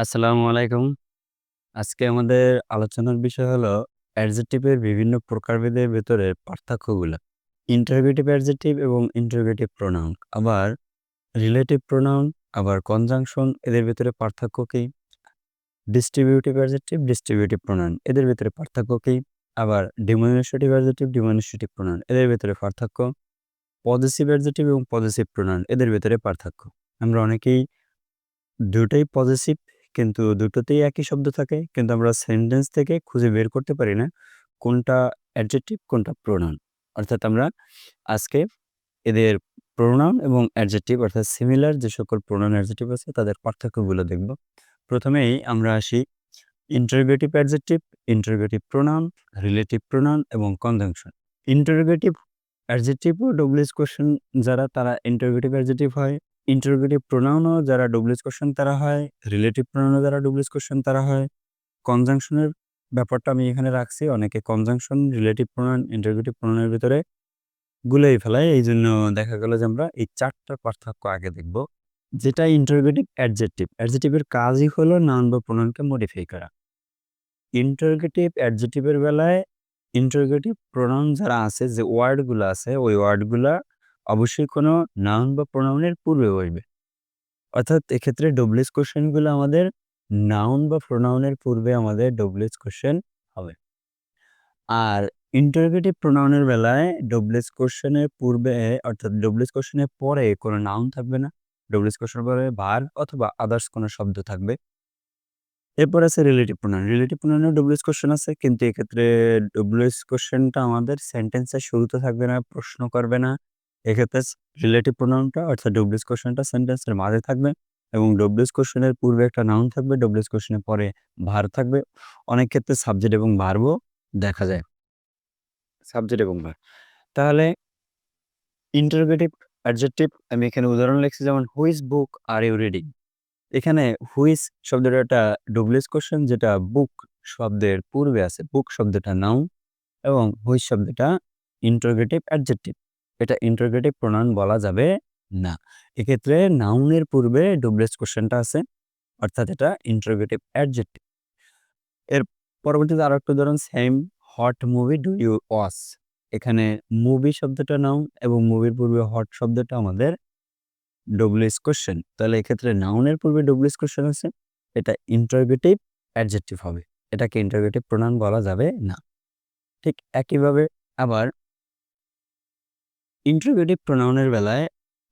আসসালামু আলাইকুম। আজকে আমাদের আলোচনার বিষয় হলো অ্যাডজেক্টিভের বিভিন্ন প্রকারভেদের ভেতরে পার্থক্যগুলা। ইন্টারোগেটিভ অ্যাডজেক্টিভ এবং ইন্টারোগেটিভ প্রোনাউন। আবার রিলেটিভ প্রোনাউন, আবার কনজাংশন এদের ভেতরে পার্থক্য কি? ডিস্ট্রিবিউটিভ অ্যাডজেক্টিভ, ডিস্ট্রিবিউটিভ প্রোনাউন এদের ভেতরে পার্থক্য কি? আবার ডিমনস্ট্রেটিভ অ্যাডজেক্টিভ, ডিমনস্ট্রেটিভ প্রোনাউন এদের ভেতরে পার্থক্য। পজেসিভ অ্যাডজেক্টিভ এবং পজেসিভ প্রোনাউন এদের ভেতরে পার্থক্য। আমরা অনেকেই দুটোই পজেসিভ, কিন্তু দুটোতেই একই শব্দ থাকে। কিন্তু আমরা সেন্টেন্স থেকে খুঁজে বের করতে পারি না কোনটা অ্যাডজেক্টিভ, কোনটা প্রোনাউন। অর্থাৎ আমরা আজকে এদের প্রোনাউন এবং অ্যাডজেক্টিভ অর্থাৎ সিমিলার যে সকল প্রোনাউন অ্যাডজেক্টিভ আছে তাদের পার্থক্যগুলো দেখব। প্রথমেই আমরা আসি interrogative adjective, interrogative pronoun, relative pronoun এবং কনজাংশন। ইন্টারোগেটিভ অ্যাডজেক্টিভ ও ডব্লিউএস কোয়েশ্চেন যারা তারা ইন্টারোগেটিভ অ্যাডজেক্টিভ হয়। ইন্টারোগেটিভ প্রোনাউনও যারা ডব্লিউএস কোয়েশ্চেন তারা হয়। রিলেটিভ প্রোনাউনও যারা ডব্লিউএস কোয়েশ্চেন তারা হয়। কনজাংশনের ব্যাপারটা আমি এখানে রাখছি। অনেকে কনজাংশন, রিলেটিভ প্রোনাউন, ইন্টারোগেটিভ প্রোনাউনের ভিতরে গুলেই ফেলায়। এইজন্য দেখা গেল যে আমরা এই ৪ টার পার্থক্য আগে দেখব। যেটা ইন্টারোগেটিভ অ্যাডজেক্টিভ। অ্যাডজেক্টিভের কাজই হলো নাউন বা প্রোনাউনকে মডিফাই করা। ইন্টারোগেটিভ অ্যাডজেক্টিভের বেলায় ইন্টারোগেটিভ প্রোনাউন যারা আছে, যে ওয়ার্ডগুলা আছে, ওই ওয়ার্ডগুলা অবশ্যই কোনো নাউন বা প্রোনাউনের পূর্বে বসবে। অর্থাৎ এক্ষেত্রে ডব্লিউএস কোয়েশ্চেনগুলো আমাদের নাউন বা প্রোনাউনের পূর্বে আমাদের ডব্লিউএস কোয়েশ্চেন হবে। আর ইন্টারোগেটিভ প্রোনাউনের বেলায় ডব্লিউএস কোয়েশ্চেনের পূর্বে অর্থাৎ ডব্লিউএস কোয়েশ্চেনের পরে কোনো নাউন থাকবে না। ডব্লিউএস কোয়েশ্চেনের পরে ভার্ব অথবা আদার্স কোনো শব্দ থাকবে। এরপর আছে রিলেটিভ প্রোনাউন। রিলেটিভ প্রোনাউনেও ডব্লিউএস কোয়েশ্চেন আছে, কিন্তু এক্ষেত্রে ডব্লিউএস কোয়েশ্চেনটা আমাদের সেন্টেন্সের শুরুতে থাকবে না, প্রশ্ন করবে না। এক্ষেত্রে রিলেটিভ প্রোনাউনটা অর্থাৎ ডব্লিউএস কোয়েশ্চেনটা সেন্টেন্সের মাঝে থাকবে এবং ডব্লিউএস কোয়েশ্চেনের পূর্বে একটা নাউন থাকবে, ডব্লিউএস কোয়েশ্চেনের পরে ভার্ব থাকবে। অনেক ক্ষেত্রে সাবজেক্ট এবং ভার্বও দেখা যায়। সাবজেক্ট এবং ভার্ব। তাহলে ইন্টারোগেটিভ অ্যাডজেক্টিভ আমি এখানে উদাহরণ লিখছি, যেমন which book are you reading? এখানে হুইচ শব্দটা একটা ডব্লিউএস কোয়েশ্চেন, যেটা বুক শব্দের পূর্বে আছে। বুক শব্দটা নাউন এবং হুইচ শব্দটা ইন্টারোগেটিভ অ্যাডজেক্টিভ। এটা ইন্টারোগেটিভ প্রোনাউন বলা যাবে না। এক্ষেত্রে নাউনের পূর্বে ডব্লিউএস কোয়েশ্চেনটা আছে, অর্থাৎ এটা ইন্টারোগেটিভ অ্যাডজেক্টিভ। এর পরবর্তীতে আরো একটা উদাহরণ, same hot movie do you watch? এখানে মুভি শব্দটা নাউন এবং মুভির পূর্বে হট শব্দটা আমাদের ডব্লিউএস কোয়েশ্চেন। তাহলে এক্ষেত্রে নাউনের পূর্বে ডব্লিউএস কোয়েশ্চেন আছে, এটা ইন্টারোগেটিভ অ্যাডজেক্টিভ হবে। এটাকে ইন্টারোগেটিভ প্রোনাউন বলা যাবে না। ঠিক একইভাবে আবার ইন্টারোগেটিভ প্রোনাউনের বেলায়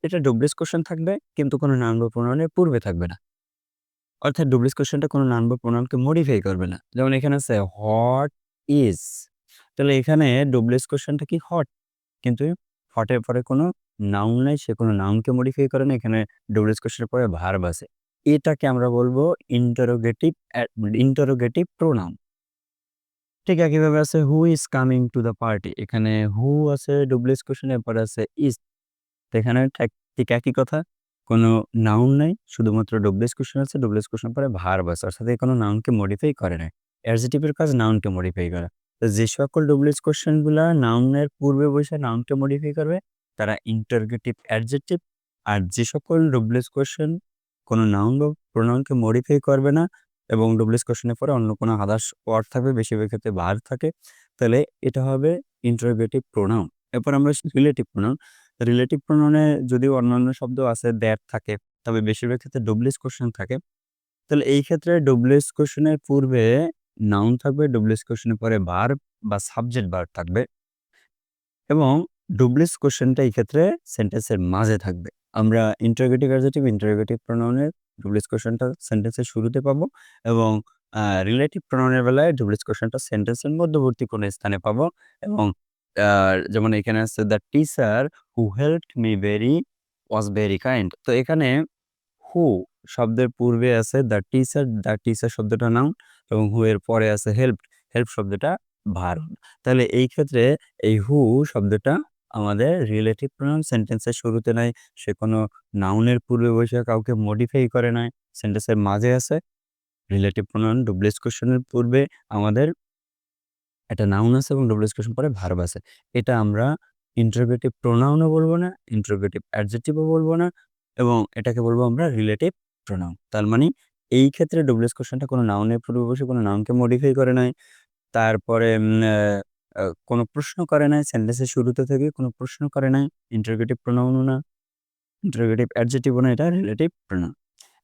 এটা ডব্লিউএস কোয়েশ্চেন থাকবে, কিন্তু কোনো নাউন বা প্রোনাউনের পূর্বে থাকবে না। অর্থাৎ ডব্লিউএস কোয়েশ্চেনটা কোনো নাউন বা প্রোনাউনকে মডিফাই করবে না। যেমন এখানে আছে হোয়াট ইজ? তাহলে এখানে ডব্লিউএস কোয়েশ্চেনটা কি হট, কিন্তু হটের পরে কোনো নাউন নাই, সে কোনো নাউনকে মডিফাই করে না। এখানে ডব্লিউএস কোয়েশ্চেনের পরে ভার্ব আছে। এটাকে আমরা বলবো ইন্টারোগেটিভ প্রোনাউন। ঠিক একইভাবে আছে who is coming to the party? এখানে হু আছে ডব্লিউএস কোয়েশ্চেনের পরে আছে ইজ। তো এখানে ঠিক একই কথা। কোনো নাউন নাই, শুধুমাত্র ডব্লিউএস কোয়েশ্চেন আছে, ডব্লিউএস কোয়েশ্চেন পরে ভার্ব আছে। অর্থাৎ কোনো নাউনকে মডিফাই করে নাই। অ্যাডজেক্টিভের কাজ নাউনকে মডিফাই করা। তো যে সকল ডব্লিউএস কোয়েশ্চেন গুলা নাউনের পূর্বে বসে নাউনকে মডিফাই করবে তারা ইন্টারোগেটিভ অ্যাডজেক্টিভ। আর যে সকল ডব্লিউএস কোয়েশ্চেন কোনো নাউন বা প্রোনাউনকে মডিফাই করবে না এবং ডব্লিউএস কোয়েশ্চেনের পরে অন্য কোনো আদার্স ওয়ার্ড থাকবে, বেশিরভাগ ক্ষেত্রে ভার্ব থাকে, তাহলে এটা হবে ইন্টারোগেটিভ প্রোনাউন। এরপর আমরা রিলেটিভ প্রোনাউন। রিলেটিভ প্রোনাউনে যদিও অন্যান্য শব্দ আছে, দ্যাট থাকে, তবে বেশিরভাগ ক্ষেত্রে ডব্লিউএস কোয়েশ্চেন থাকে। তাহলে এই ক্ষেত্রে ডব্লিউএস কোয়েশ্চেনের পূর্বে নাউন থাকবে, ডব্লিউএস কোয়েশ্চেনের পরে ভার্ব বা সাবজেক্ট ভার্ব থাকবে এবং ডব্লিউএস কোয়েশ্চেনটা এই ক্ষেত্রে সেন্টেন্সের মাঝে থাকবে। আমরা ইন্টারোগেটিভ অ্যাডজেক্টিভ, ইন্টারোগেটিভ প্রোনাউনের ডব্লিউএস কোয়েশ্চেনটা সেন্টেন্সের শুরুতে পাবো এবং রিলেটিভ প্রোনাউনের বেলায় ডব্লিউএস কোয়েশ্চেনটা সেন্টেন্সের মধ্যবর্তী কোনো স্থানে পাবো এবং আ যেমন এখানে আছে the teacher who helped me was very kind. তো এখানে হু শব্দের পূর্বে আছে দ্য টিচার শব্দটা নাউন এবং হু এর পরে আছে হেল্প শব্দটা ভার্ব। তাহলে এই ক্ষেত্রে এই হু শব্দটা আমাদের রিলেটিভ প্রোনাউন, সেন্টেন্সের শুরুতে নাই, সে কোনো নাউনের পূর্বে বসে কাউকে মডিফাই করে নাই, সেন্টেন্সের মাঝে আছে। রিলেটিভ প্রোনাউন ডব্লিউএস কোয়েশ্চেনের পূর্বে আমাদের একটা নাউন আছে এবং ডব্লিউএস কোয়েশ্চেন পরে ভার্ব আছে। এটা আমরা ইন্টারোগেটিভ প্রোনাউনও বলবো না, ইন্টারোগেটিভ অ্যাডজেক্টিভও বলবো না এবং এটাকে বলবো আমরা রিলেটিভ প্রোনাউন। তার মানে এই ক্ষেত্রে ডব্লিউএস কোশ্চেনটা কোনো নাউনের পূর্বে বসে কোনো নাউনকে মডিফাই করে নাই। তারপরে কোনো প্রশ্ন করে নাই, সেন্টেন্সের শুরুতে থেকে কোনো প্রশ্ন করে নাই। ইন্টারোগেটিভ প্রোনাউনও না, ইন্টারোগেটিভ অ্যাডজেক্টিভও না, এটা রিলেটিভ প্রোনাউন।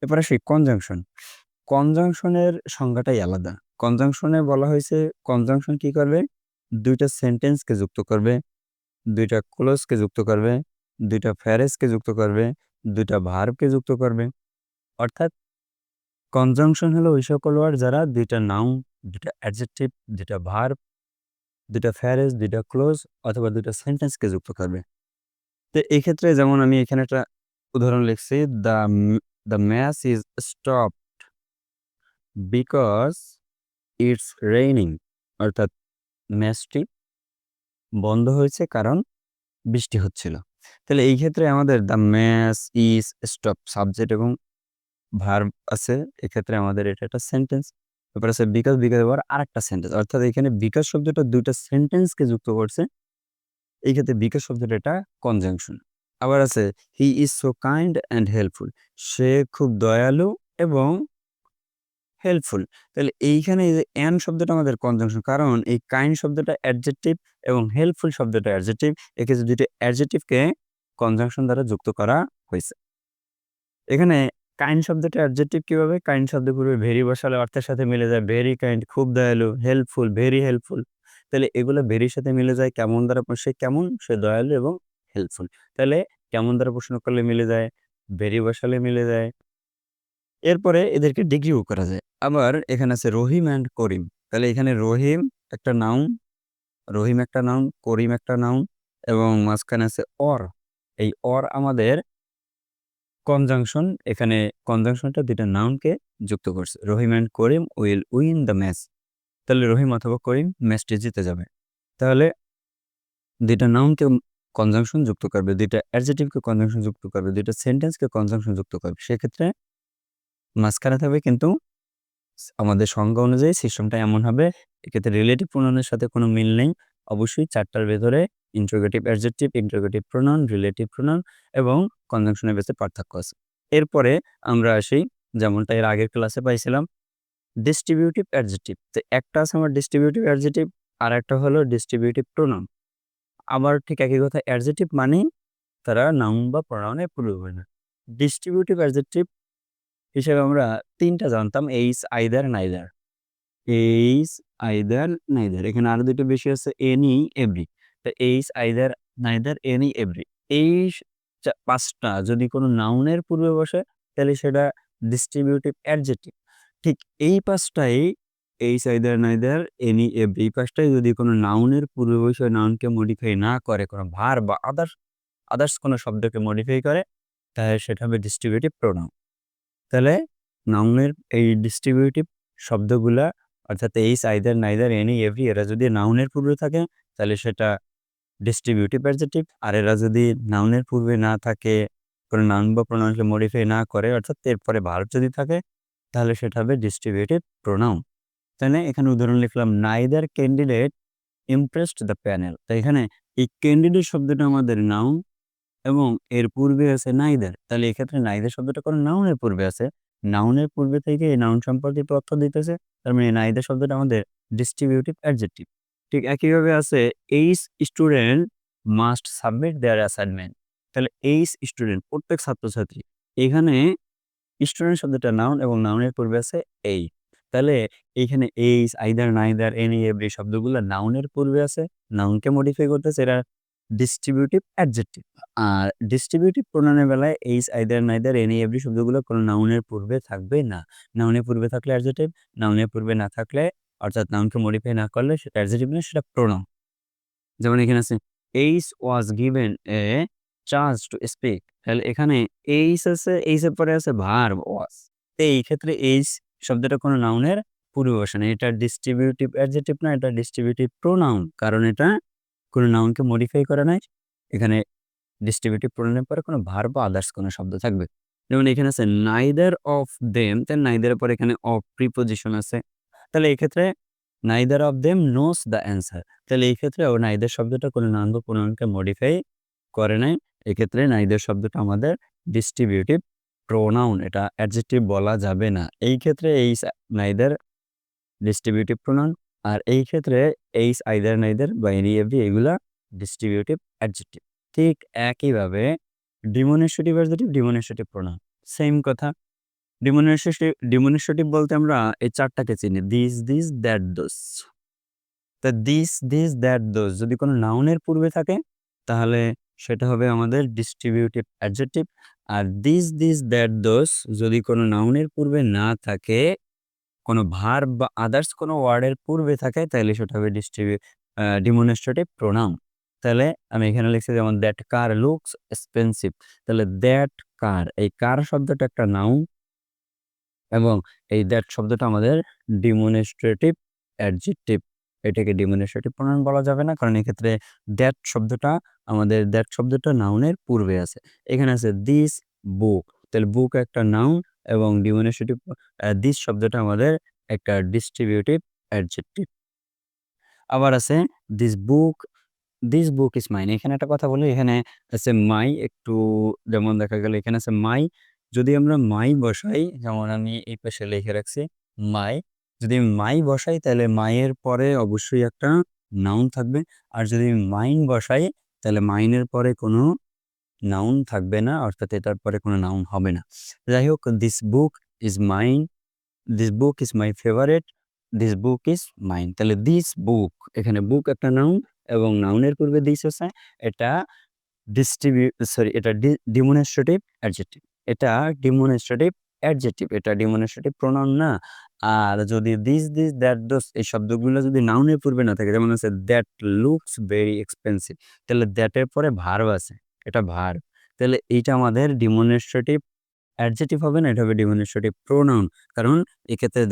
এরপর আসি কনজাংশন। কনজাংশনের সংজ্ঞাটাই আলাদা। কনজাংশনে বলা হয়েছে কনজাংশন কি করবে? ২ টা সেন্টেন্সকে যুক্ত করবে, ২ টা ক্লজকে যুক্ত করবে, ২ টা ফ্রেজকে যুক্ত করবে, ২ টা ভার্বকে যুক্ত করবে। অর্থাৎ কনজাংশন হলো ওই সকল ওয়ার্ড যারা ২ টা নাউন, ২ টা অ্যাডজেক্টিভ, ২ টা ভার্ব, ২ টা ফ্রেজ, ২ টা ক্লজ অথবা ২ টা সেন্টেন্সকে যুক্ত করবে। তো এই ক্ষেত্রে যেমন আমি এখানে একটা উদাহরণ লিখছি, the match is stopped because it's raining. অর্থাৎ ম্যাচটি বন্ধ হয়েছে কারণ বৃষ্টি হচ্ছিল। তাহলে এই ক্ষেত্রে আমাদের the match is stop subject এবং ভার্ব আছে। এক্ষেত্রে আমাদের এটা একটা সেন্টেন্স। তারপর আছে বিকজ, বিকজ আবার আরেকটা সেন্টেন্স। অর্থাৎ এখানে বিকজ শব্দটা ২ টা সেন্টেন্সকে যুক্ত করছে। এই ক্ষেত্রে বিকজ শব্দটা এটা কনজাংশন। আবার আছে he is so kind and helpful. সে খুব দয়ালু এবং হেল্পফুল। তাহলে এইখানে এই যে অ্যান্ড শব্দটা আমাদের কনজাংশন। কারণ এই কাইন্ড শব্দটা অ্যাডজেক্টিভ এবং হেল্পফুল শব্দটা অ্যাডজেক্টিভ। এক্ষেত্রে ২ টা অ্যাডজেক্টিভকে কনজাংশন দ্বারা যুক্ত করা হইছে। এখানে কাইন্ড শব্দটা অ্যাডজেক্টিভ কিভাবে? কাইন্ড শব্দের পূর্বে ভেরি বসালে অর্থের সাথে মিলে যায়। ভেরি কাইন্ড, খুব দয়ালু, হেল্পফুল, ভেরি হেল্পফুল। তাহলে এগুলো ভেরির সাথে মিলে যায় কেমন দ্বারা? সে কেমন? সে দয়ালু এবং হেল্পফুল। তাহলে কেমন দ্বারা প্রশ্ন করলে মিলে যায়, ভেরি বসালে মিলে যায়। এরপরে এদেরকে ডিগ্রিও করা যায়। আবার এখানে আছে রহিম অ্যান্ড করিম। তাহলে এখানে রহিম একটা নাউন, রহিম একটা নাউন, করিম একটা নাউন এবং মাঝখানে আছে অর। এই অর আমাদের কনজাংশন। এখানে কনজাংশনটা ২ টা নাউনকে যুক্ত করছে। Rahim and Karim will win the match. তাহলে রহিম অথবা করিম ম্যাচটি জিতে যাবে। তাহলে ২ টা নাউনকে কনজাংশন যুক্ত করবে, ২ টা অ্যাডজেক্টিভকে কনজাংশন যুক্ত করবে, ২ টা সেন্টেন্সকে কনজাংশন যুক্ত করবে। সেক্ষেত্রে মাঝখানে থাকবে কিন্তু আমাদের সংজ্ঞা অনুযায়ী সিস্টেমটা এমন হবে। এক্ষেত্রে রিলেটিভ প্রোনাউনের সাথে কোনো মিল নেই। অবশ্যই ৪ টার ভেতরে interrogative adjective, interrogative pronoun, relative pronoun এবং কনজাংশনের বেসে পার্থক্য আছে। এরপরে আমরা আসি যেমনটা এর আগের ক্লাসে পাইছিলাম ডিস্ট্রিবিউটিভ অ্যাডজেক্টিভ। তো একটা আছে আমার ডিস্ট্রিবিউটিভ অ্যাডজেক্টিভ, আরেকটা হলো ডিস্ট্রিবিউটিভ প্রোনাউন। আবার ঠিক একই কথা, অ্যাডজেক্টিভ মানেই তারা নাউন বা প্রোনাউনের পূর্ববর্তী। ডিস্ট্রিবিউটিভ অ্যাডজেক্টিভ হিসেবে আমরা ৩ টা জানতাম, এইস, আইদার, নাইদার। এইস, আইদার, নাইদার। এখানে আরো ২ টো বেশি আছে, এনি, এভরি। তো এইস, আইদার, নাইদার, এনি, এভরি। এই ৫ টা যদি কোনো নাউনের পূর্বে বসে তাহলে সেটা ডিস্ট্রিবিউটিভ অ্যাডজেক্টিভ। ঠিক এই ৫ টাই এইস, আইদার, নাইদার, এনি, এভরি এই ৫ টাই যদি কোনো নাউনের পূর্বে বসে নাউনকে মডিফাই না করে, কোনো ভার্ব বা আদার্স কোনো শব্দকে মডিফাই করে, তাহলে সেটা হবে ডিস্ট্রিবিউটিভ প্রোনাউন। তাহলে নাউনের এই ডিস্ট্রিবিউটিভ শব্দগুলা অর্থাৎ এইস, আইদার, নাইদার, এনি, এভরি এরা যদি নাউনের পূর্বে থাকে তাহলে সেটা ডিস্ট্রিবিউটিভ অ্যাডজেক্টিভ। আর এরা যদি নাউনের পূর্বে না থাকে, কোনো নাউন বা প্রোনাউনকে মডিফাই না করে অর্থাৎ এরপরে ভার্ব যদি থাকে তাহলে সেটা হবে ডিস্ট্রিবিউটিভ প্রোনাউন। তাই না? এখানে উদাহরণ লিখলাম neither candidate impressed the panel. তাই এখানে এই ক্যান্ডিডেট শব্দটা আমাদের নাউন এবং এর পূর্বে আছে নাইদার। তাহলে এক্ষেত্রে নাইদার শব্দটা কোনো নাউনের পূর্বে আছে। নাউনের পূর্বে থেকে এই নাউন সম্পর্কে তথ্য দিতেছে। তার মানে নাইদার শব্দটা আমাদের ডিস্ট্রিবিউটিভ অ্যাডজেক্টিভ। ঠিক একইভাবে আছে H student must submit their assignment. তাহলে এইচ স্টুডেন্ট প্রত্যেক ছাত্রছাত্রী। এখানে স্টুডেন্ট শব্দটা নাউন এবং নাউনের পূর্বে আছে এই। তাহলে এইখানে H, either, neither, any, every শব্দগুলো নাউনের পূর্বে আছে। নাউনকে মডিফাই করতেছে, এরা ডিস্ট্রিবিউটিভ অ্যাডজেক্টিভ। আর ডিস্ট্রিবিউটিভ প্রোনাউনের বেলায় H, either, neither, any, every শব্দগুলো কোনো নাউনের পূর্বে থাকবে না। নাউনের পূর্বে থাকলে অ্যাডজেক্টিভ, নাউনের পূর্বে না থাকলে অর্থাৎ নাউনকে মডিফাই না করলে সেটা অ্যাডজেক্টিভ না, সেটা প্রোনাউন। যেমন এখানে আছে H was given a chance to speak. তাহলে এখানে এইচ আছে, এইচ এর পরে আছে ভার্ব ওয়াজ। এই ক্ষেত্রে এইচ শব্দটা কোনো নাউনের পূর্বে বসে না। এটা ডিস্ট্রিবিউটিভ অ্যাডজেক্টিভ না, এটা ডিস্ট্রিবিউটিভ প্রোনাউন। কারণ এটা কোনো নাউনকে মডিফাই করে নাই। এখানে ডিস্ট্রিবিউটিভ প্রোনাউনের পরে কোনো ভার্ব বা আদার্স কোনো শব্দ থাকবে। যেমন এখানে আছে নাইদার অফ দেম, তাহলে নাইদার এর পরে এখানে অফ প্রিপোজিশন আছে। তাহলে এই ক্ষেত্রে neither of them knows the answer. তাহলে এই ক্ষেত্রে নাইদার শব্দটা কোনো নাউন বা প্রোনাউনকে মডিফাই করে নাই। এক্ষেত্রে নাইদার শব্দটা আমাদের ডিস্ট্রিবিউটিভ প্রোনাউন, এটা অ্যাডজেক্টিভ বলা যাবে না। এই ক্ষেত্রে এইস নাইদার ডিস্ট্রিবিউটিভ প্রোনাউন, আর এই ক্ষেত্রে এইস আইদার নাইদার বা এনি এভরি এগুলা ডিস্ট্রিবিউটিভ অ্যাডজেক্টিভ। ঠিক একইভাবে demonstrative adjective, demonstrative pronoun same কথা। ডিমনস্ট্রেটিভ বলতে আমরা এই ৪ টাকে চিনি, দিস, দ্যাট, দোজ। তা দিস, দ্যাট, দোজ যদি কোনো নাউনের পূর্বে থাকে তাহলে সেটা হবে আমাদের ডিস্ট্রিবিউটিভ অ্যাডজেক্টিভ। আর দিস, দ্যাট, দোজ যদি কোনো নাউনের পূর্বে না থাকে, কোনো ভার্ব বা আদার্স কোনো ওয়ার্ডের পূর্বে থাকে, তাহলে সেটা হবে ডিমনস্ট্রেটিভ প্রোনাউন। তাহলে আমি এখানে লিখছি যেমন দ্যাট কার লুকস এক্সপেন্সিভ। তাহলে দ্যাট কার, এই কার শব্দটা একটা নাউন এবং এই দ্যাট শব্দটা আমাদের ডিমনস্ট্রেটিভ অ্যাডজেক্টিভ। এটাকে ডিমনস্ট্রেটিভ প্রোনাউন বলা যাবে না, কারণ এক্ষেত্রে দ্যাট শব্দটা নাউনের পূর্বে আছে। এখানে আছে দিস বুক, তাহলে বুক একটা নাউন এবং ডিমনস্ট্রেটিভ দিস শব্দটা আমাদের একটা ডিস্ট্রিবিউটিভ অ্যাডজেক্টিভ। আবার আছে this book, this book is mine. এখানে একটা কথা বলি, এখানে আছে মাই, একটু যেমন দেখা গেল এখানে আছে মাই। যদি আমরা মাই বসাই, যেমন আমি এই পাশে লিখে রাখছি মাই, যদি মাই বসাই তাহলে মাইয়ের পরে অবশ্যই একটা নাউন থাকবে। আর যদি মাইন বসাই তাহলে মাইনের পরে কোনো নাউন থাকবে না, অর্থাৎ এটার পরে কোনো নাউন হবে না। যাই হোক, this book is mine, this book is my favourite, this book is mine. তাহলে দিস বুক, এখানে বুক একটা নাউন এবং নাউনের পূর্বে দিস আছে, এটা এটা ডিমনস্ট্রেটিভ অ্যাডজেক্টিভ। এটা ডিমনস্ট্রেটিভ অ্যাডজেক্টিভ, এটা ডিমনস্ট্রেটিভ প্রোনাউন না। আর যদি দিস, দ্যাট, দোজ এই শব্দগুলো যদি নাউনের পূর্বে না থাকে, যেমন আছে দ্যাট লুকস ভেরি এক্সপেন্সিভ, তাহলে দ্যাটের পরে ভার্ব আছে, এটা ভার্ব। তাহলে এইটা আমাদের ডিমনস্ট্রেটিভ অ্যাডজেক্টিভ হবে না, এটা হবে ডিমনস্ট্রেটিভ প্রোনাউন। কারণ এক্ষেত্রে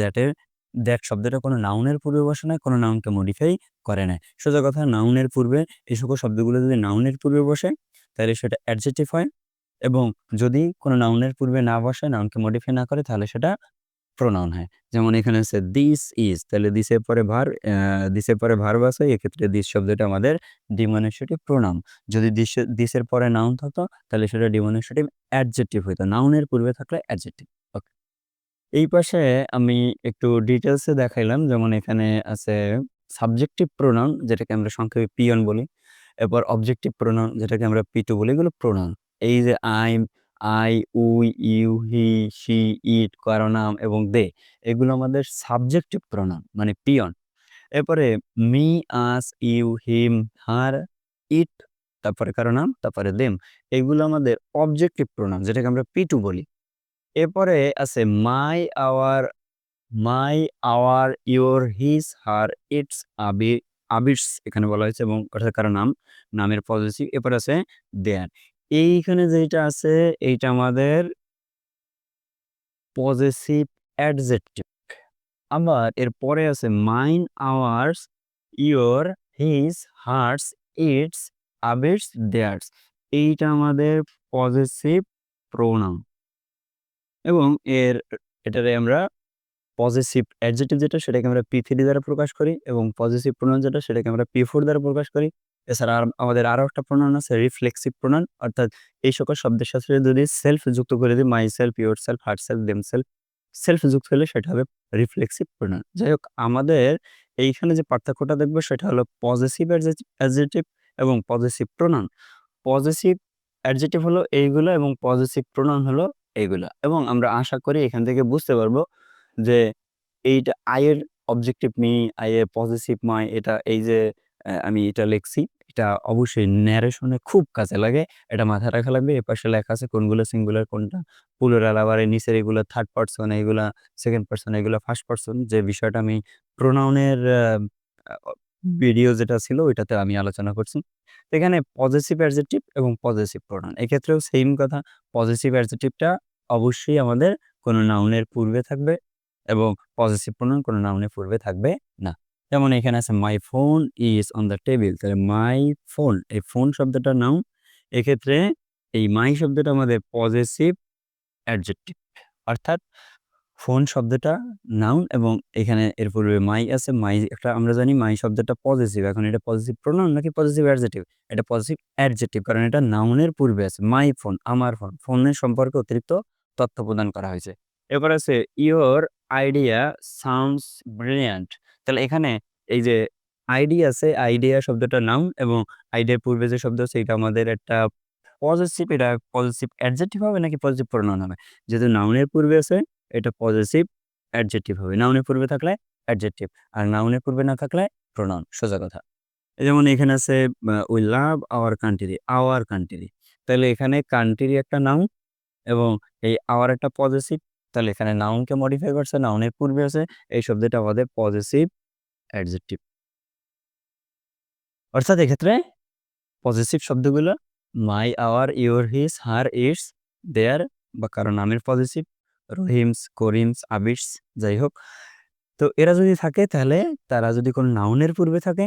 দ্যাট শব্দটা কোনো নাউনের পূর্বে বসে নাই, কোনো নাউনকে মডিফাই করে নাই। সোজা কথা, নাউনের পূর্বে এই সকল শব্দগুলো যদি নাউনের পূর্বে বসে তাহলে সেটা অ্যাডজেক্টিভ হয়, এবং যদি কোনো নাউনের পূর্বে না বসে, নাউনকে মডিফাই না করে, তাহলে সেটা প্রোনাউন হয়। যেমন এখানে আছে দিস ইজ, তাহলে দিসের পরে ভার্ব আছে, এক্ষেত্রে দিস শব্দটা আমাদের ডিমনস্ট্রেটিভ প্রোনাউন। যদি দিসের পরে নাউন থাকতো তাহলে সেটা ডিমনস্ট্রেটিভ অ্যাডজেক্টিভ হইতো, নাউনের পূর্বে থাকলে অ্যাডজেক্টিভ। ওকে, এই পাশে আমি একটু ডিটেলসে দেখাইলাম, যেমন এখানে আছে সাবজেক্টিভ প্রোনাউন, যেটাকে আমরা সংক্ষেপে পিয়ন বলি। এরপর অবজেক্টিভ প্রোনাউন, যেটাকে আমরা পিটু বলি, এগুলো প্রোনাউন। এই যে I, we, you, he, she, it, কারো নাম এবং দে, এগুলো আমাদের সাবজেক্টিভ প্রোনাউন মানে পিয়ন। এরপরে me, us, you, him, her, it, তারপরে কারো নাম, তারপরে দেম, এগুলো আমাদের অবজেক্টিভ প্রোনাউন, যেটাকে আমরা পিটু বলি। এরপরে আছে my, our, your, his, her, its, আবিটস এখানে বলা হয়েছে, এবং অর্থাৎ কারো নাম, নামের পজেসিভ। এরপর আছে দেয়ার। এইখানে যেটা আছে এইটা আমাদের পজেসিভ অ্যাডজেক্টিভ। আবার এরপরে আছে mine, ours, yours, his, hers, its, আবিটস, দেয়ার্স, এইটা আমাদের পজেসিভ প্রোনাউন। এবং এটারে আমরা পজেসিভ অ্যাডজেক্টিভ যেটা, সেটাকে আমরা P3 দ্বারা প্রকাশ করি, এবং পজেসিভ প্রোনাউন যেটা, সেটাকে আমরা P4 দ্বারা প্রকাশ করি। এছাড়া আমাদের আরো একটা প্রোনাউন আছে রিফ্লেক্সিভ প্রোনাউন, অর্থাৎ এই সকল শব্দের সাথে যদি সেলফ যুক্ত করে দিই, my self, your self, her self, them self, self যুক্ত হলে সেটা হবে রিফ্লেক্সিভ প্রোনাউন। যাই হোক, আমাদের এইখানে যে পার্থক্যটা দেখবো সেটা হলো পজেসিভ অ্যাডজেক্টিভ এবং পজেসিভ প্রোনাউন। পজেসিভ অ্যাডজেক্টিভ হলো এইগুলো এবং পজেসিভ প্রোনাউন হলো এইগুলা, এবং আমরা আশা করি এখান থেকে বুঝতে পারবো যে এইটা আই এর অবজেক্টিভ মি, আই এর পজেসিভ মাই, এটা এই যে আমি এটা লিখছি, এটা অবশ্যই ন্যারেশনে খুব কাজে লাগে। এটা মাথায় রাখা লাগবে। এপাশে লেখা আছে কোনগুলো সিঙ্গুলার, কোনটা প্লুরাল, আবার এই নিচের এগুলা থার্ড পারসন, এগুলা সেকেন্ড পারসন, এগুলা ফার্স্ট পারসন। যে বিষয়টা আমি প্রোনাউনের ভিডিও যেটা ছিল ওইটাতে আমি আলোচনা করছি। তো এখানে পজেসিভ অ্যাডজেক্টিভ এবং পজেসিভ প্রোনাউন, এক্ষেত্রেও সেম কথা। পজেসিভ অ্যাডজেক্টিভটা অবশ্যই আমাদের কোনো নাউনের পূর্বে থাকবে, এবং পজেসিভ প্রোনাউন কোনো নাউনের পূর্বে থাকবে না। যেমন এখানে আছে my phone is on the table, তাহলে মাই ফোন, এই ফোন শব্দটা নাউন, এক্ষেত্রে এই মাই শব্দটা আমাদের পজেসিভ অ্যাডজেক্টিভ, অর্থাৎ ফোন শব্দটা নাউন এবং এখানে এর পূর্বে মাই আছে। মাই একটা আমরা জানি মাই শব্দটা পজেসিভ, এখন এটা পজেসিভ প্রোনাউন নাকি পজেসিভ অ্যাডজেক্টিভ? এটা পজেসিভ অ্যাডজেক্টিভ, কারণ এটা নাউনের পূর্বে আছে। মাই ফোন, আমার ফোন, ফোনের সম্পর্কে অতিরিক্ত তথ্য প্রদান করা হয়েছে। এরপর আছে ইওর আইডিয়া সাউন্ডস ব্রিলিয়ান্ট। তাহলে এখানে এই যে আইডিয়া আছে, আইডিয়া শব্দটা নাউন এবং আইডিয়ার পূর্বে যে শব্দ আছে এটা আমাদের একটা পজেসিভ, এটা পজেসিভ অ্যাডজেক্টিভ হবে নাকি পজেসিভ প্রোনাউন হবে? যেহেতু নাউনের পূর্বে আছে এটা পজেসিভ অ্যাডজেক্টিভ হবে। নাউনের পূর্বে থাকলে অ্যাডজেক্টিভ, আর নাউনের পূর্বে না থাকলে প্রোনাউন, সোজা কথা। যেমন এখানে আছে we love our country, our country. তাহলে এখানে কান্ট্রি একটা নাউন এবং এই আওয়ার একটা পজেসিভ। তাহলে এখানে নাউনকে মডিফাই করছে, নাউনের পূর্বে আছে, এই শব্দটা আমাদের পজেসিভ অ্যাডজেক্টিভ। অর্থাৎ এক্ষেত্রে পজেসিভ শব্দগুলো my, our, your, his, her, its, their বা কারো নামের পজেসিভ, রহিমস, করিমস, আবির্স, যাই হোক। তো এরা যদি থাকে তাহলে তারা যদি কোনো নাউনের পূর্বে থাকে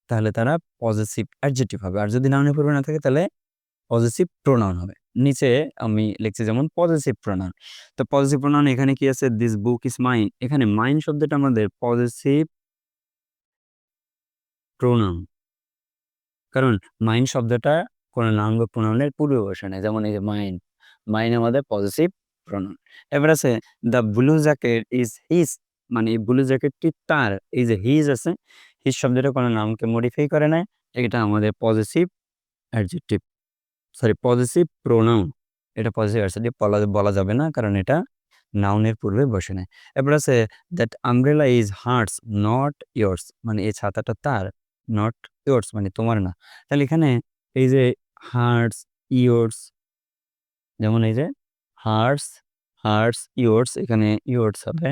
তাহলে তারা পজেসিভ অ্যাডজেক্টিভ হবে। আর যদি নাউনের পূর্বে না থাকে তাহলে পজেসিভ প্রোনাউন হবে। নিচে আমি লিখছি যেমন পজেসিভ প্রোনাউন। তো পজেসিভ প্রোনাউন এখানে কি আছে? This book is mine. এখানে মাইন শব্দটা আমাদের পজেসিভ প্রোনাউন। কারণ মাইন শব্দটা কোনো নাউন বা প্রোনাউনের পূর্বে বসে নাই। যেমন এই যে মাইন, মাইন আমাদের পজেসিভ প্রোনাউন। এবার আছে the blue jacket is his, মানে এই ব্লু জ্যাকেটটি তার। এই যে হিজ আছে, হিজ শব্দটা কোনো নাউনকে মডিফাই করে নাই, এটা আমাদের possessive adjective, sorry possessive pronoun. এটা পজেসিভ অ্যাডজেক্টিভ বলা বলা যাবে না কারণ এটা নাউনের পূর্বে বসে নাই। এরপর আছে that umbrella is hers not yours, মানে এই ছাতাটা তার, নট ইয়োর্স মানে তোমার না। তাহলে এখানে এই যে হার্স, ইয়োর্স, যেমন এই যে হার্স, হার্স, ইয়োর্স, এখানে ইয়োর্স হবে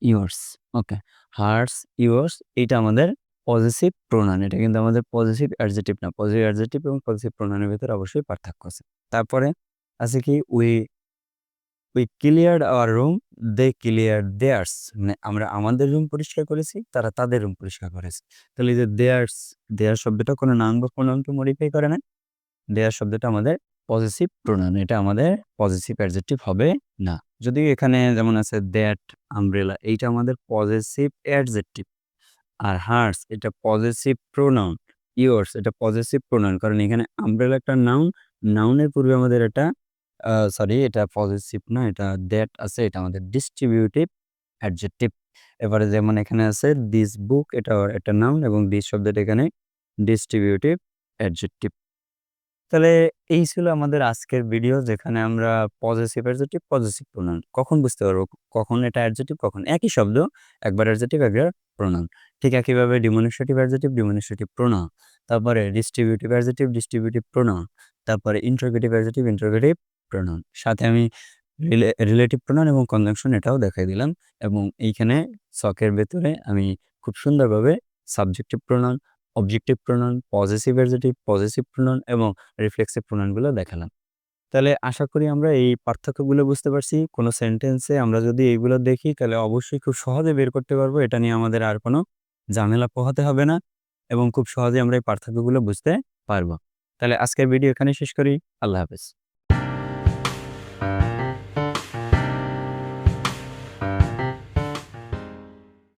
ইয়োর্স। ওকে, হার্স, ইয়োর্স, এটা আমাদের পজেসিভ প্রোনাউন। এটা কিন্তু আমাদের পজেসিভ অ্যাডজেক্টিভ না। পজেসিভ অ্যাডজেক্টিভ এবং পজেসিভ প্রোনাউনের ভিতরে অবশ্যই পার্থক্য আছে। তারপরে আছে কি we cleared our room, they cleared theirs, মানে আমরা আমাদের রুম পরিষ্কার করেছি, তারা তাদের রুম পরিষ্কার করেছে। তাহলে এই যে দেয়ার্স, দেয়ার শব্দটা কোনো নাউন বা প্রোনাউনকে মডিফাই করে না। দেয়ার শব্দটা আমাদের পজেসিভ প্রোনাউন, এটা আমাদের পজেসিভ অ্যাডজেক্টিভ হবে না। যদিও এখানে যেমন আছে দ্যাট আমব্রেলা, এইটা আমাদের পজেসিভ অ্যাডজেক্টিভ। আর হার্স এটা পজেসিভ প্রোনাউন, ইয়োর্স এটা পজেসিভ প্রোনাউন, কারণ এখানে আমব্রেলা একটা নাউন, নাউনের পূর্বে আমাদের এটা সরি এটা পজেসিভ না, এটা দ্যাট আছে, এটা আমাদের ডিস্ট্রিবিউটিভ অ্যাডজেক্টিভ। এবারে যেমন এখানে আছে দিস বুক, এটা একটা নাউন এবং দিস শব্দটা এখানে ডিস্ট্রিবিউটিভ অ্যাডজেক্টিভ। তাহলে এই ছিল আমাদের আজকের ভিডিও, যেখানে আমরা পজেসিভ অ্যাডজেক্টিভ, পজেসিভ প্রোনাউন কখন বুঝতে পারবো, কখন এটা অ্যাডজেক্টিভ, কখন একই শব্দ, একবার অ্যাডজেক্টিভ, একবার প্রোনাউন। ঠিক একইভাবে ডিমনস্ট্রেটিভ অ্যাডজেক্টিভ, ডিমনস্ট্রেটিভ প্রোনাউন, তারপরে ডিস্ট্রিবিউটিভ অ্যাডজেক্টিভ, ডিস্ট্রিবিউটিভ প্রোনাউন, তারপরে ইন্টারোগেটিভ অ্যাডজেক্টিভ, ইন্টারোগেটিভ প্রোনাউন। সাথে আমি রিলেটিভ প্রোনাউন এবং কনজাংশন এটাও দেখাই দিলাম। এবং এইখানে ছকের ভেতরে আমি খুব সুন্দরভাবে subjective pronoun, objective pronoun, possessive adjective, possessive pronoun এবং রিফ্লেক্সিভ প্রোনাউনগুলো দেখালাম। তাহলে আশা করি আমরা এই পার্থক্যগুলো বুঝতে পারছি। কোনো সেন্টেন্সে আমরা যদি এইগুলো দেখি তাহলে অবশ্যই খুব সহজে বের করতে পারবো। এটা নিয়ে আমাদের আর কোনো ঝামেলা পোহাতে হবে না এবং খুব সহজেই আমরা এই পার্থক্যগুলো বুঝতে পারবো। তাহলে আজকের ভিডিও এখানে শেষ করি। আল্লাহ হাফেজ।